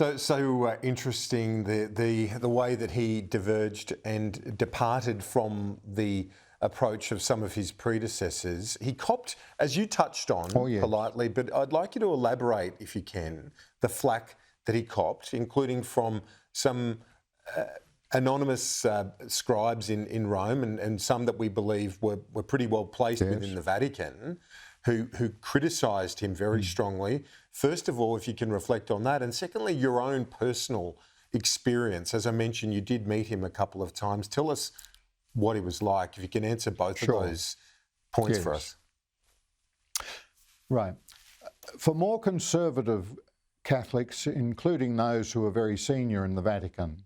So interesting the way that he diverged and departed from the approach of some of his predecessors. He copped, as you touched on politely, but I'd like you to elaborate, if you can, the flack that he copped, including from some anonymous scribes in Rome and some that we believe were pretty well placed within the Vatican, who criticised him very strongly. First of all, if you can reflect on that, and secondly, your own personal experience. As I mentioned, you did meet him a couple of times. Tell us what he was like, if you can answer both of those points for us. Right. For more conservative Catholics, including those who are very senior in the Vatican,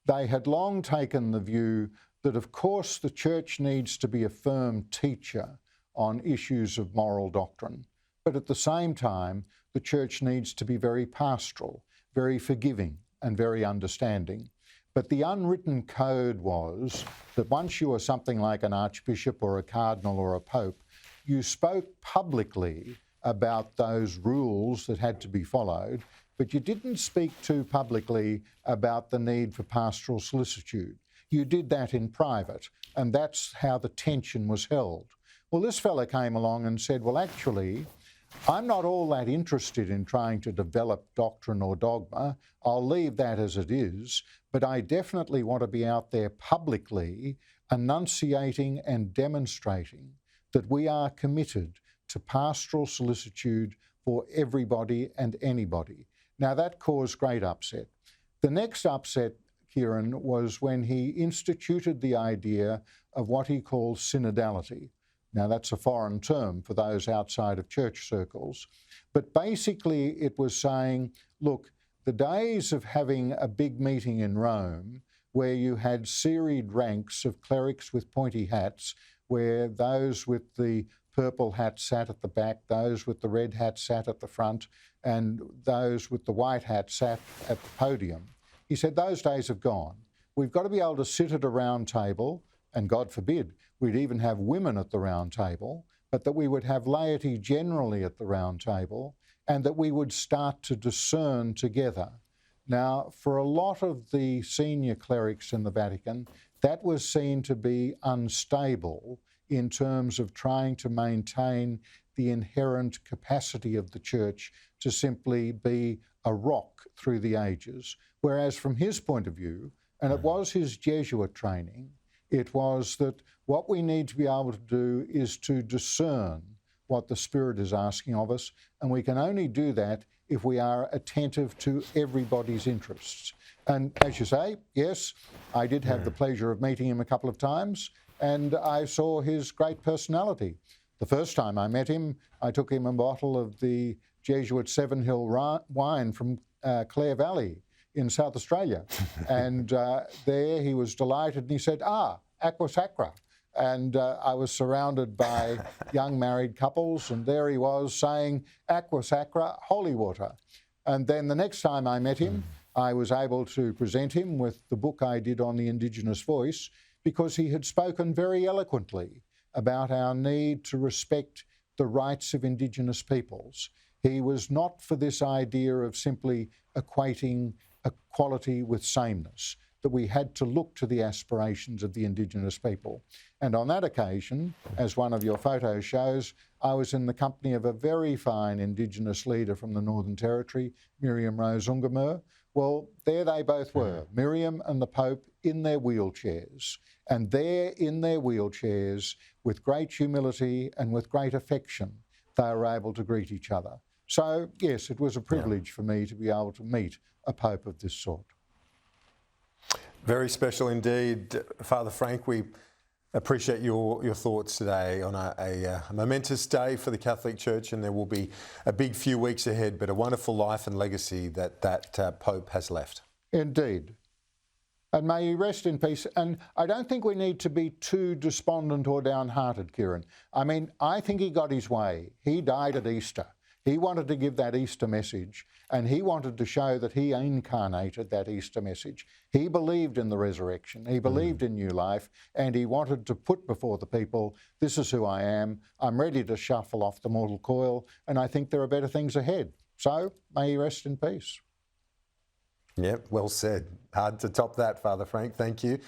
they had long taken the view that, of course, the Church needs to be a firm teacher on issues of moral doctrine, but at the same time, the Church needs to be very pastoral, very forgiving, and very understanding. But the unwritten code was that once you were something like an archbishop or a cardinal or a pope, you spoke publicly about those rules that had to be followed, but you didn't speak too publicly about the need for pastoral solicitude. You did that in private, and that's how the tension was held. Well, this fella came along and said, well, actually, I'm not all that interested in trying to develop doctrine or dogma. I'll leave that as it is, but I definitely want to be out there publicly annunciating and demonstrating that we are committed to pastoral solicitude for everybody and anybody. Now, that caused great upset. The next upset, Kieran, was when he instituted the idea of what he called synodality. Now, that's a foreign term for those outside of church circles. But basically, it was saying, look, the days of having a big meeting in Rome where you had serried ranks of clerics with pointy hats, where those with the purple hat sat at the back, those with the red hat sat at the front, and those with the white hat sat at the podium. He said those days have gone. We've got to be able to sit at a round table, and God forbid we'd even have women at the round table, but that we would have laity generally at the round table, and that we would start to discern together. Now, for a lot of the senior clerics in the Vatican, that was seen to be unstable in terms of trying to maintain the inherent capacity of the Church to simply be a rock through the ages. Whereas from his point of view, and it was his Jesuit training, it was that what we need to be able to do is to discern what the Spirit is asking of us, and we can only do that if we are attentive to everybody's interests. And as you say, yes, I did have the pleasure of meeting him a couple of times, and I saw his great personality. The first time I met him, I took him a bottle of the Jesuit Seven Hill wine from Clare Valley in South Australia. And there he was delighted, and he said, aqua sacra. And I was surrounded by young married couples, and there he was saying, aqua sacra, holy water. And then the next time I met him, I was able to present him with the book I did on the Indigenous voice, because he had spoken very eloquently about our need to respect the rights of Indigenous peoples. He was not for this idea of simply equating equality with sameness, that we had to look to the aspirations of the Indigenous people. And on that occasion, as one of your photos shows, I was in the company of a very fine Indigenous leader from the Northern Territory, Miriam Rose Ungamer. Well, there they both were, Miriam and the Pope in their wheelchairs. And there in their wheelchairs, with great humility and with great affection, they were able to greet each other. So, yes, it was a privilege for me to be able to meet a Pope of this sort. Very special indeed. Father Frank, we appreciate your thoughts today on a momentous day for the Catholic Church, and there will be a big few weeks ahead, but a wonderful life and legacy that Pope has left. Indeed. And may he rest in peace. And I don't think we need to be too despondent or downhearted, Kieran. I mean, I think he got his way. He died at Easter. He wanted to give that Easter message, and he wanted to show that he incarnated that Easter message. He believed in the resurrection, he believed in new life, and he wanted to put before the people, this is who I am, I'm ready to shuffle off the mortal coil, and I think there are better things ahead. So, may he rest in peace. Yep, well said. Hard to top that, Father Frank. Thank you.